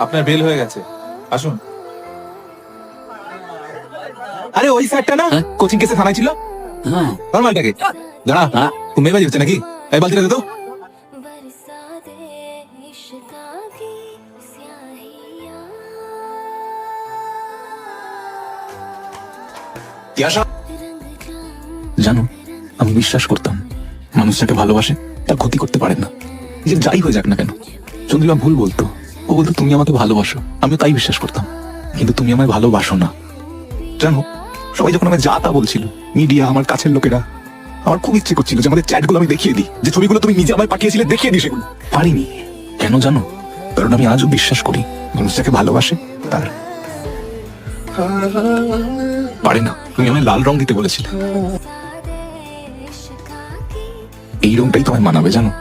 আপনার বেল হয়ে গেছে, আসুন। আরে ওই স্যারটা না কোচিং কেসে থানায় ছিল। হ্যাঁ নর্মালটাকে দাঁড়া, হ্যাঁ। তুমি মেয়ে হচ্ছে নাকি? এই বালতিটা দে তো। জানো, আমি বিশ্বাস করতাম মানুষ যাকে ভালোবাসে তার ক্ষতি করতে পারে না, যে যাই হয়ে যাক না কেন। চন্দ্রিমা ভুল বলতো, ও বলতো তুমি আমাকে ভালোবাসো, আমিও তাই বিশ্বাস করতাম। কিন্তু তুমি আমায় ভালোবাসো না। জানো, সবাই যখন আমায় যা তা বলছিল, মিডিয়া, আমার কাছের লোকেরা, আমার খুব ইচ্ছে করছিল যে আমাদের চ্যাটগুলো আমি দেখিয়ে দিই, যে ছবিগুলো তুমি নিজে আমায় পাঠিয়েছিলে দেখিয়ে দিই, সেগুলো পারিনি। কেন জানো? কারণ আমি আজও বিশ্বাস করি মানুষ যাকে ভালোবাসে তার পারে না। তুমি আমায় লাল রং দিতে বলেছিলে, এই রংটাই তোমায় মানাবে জানো।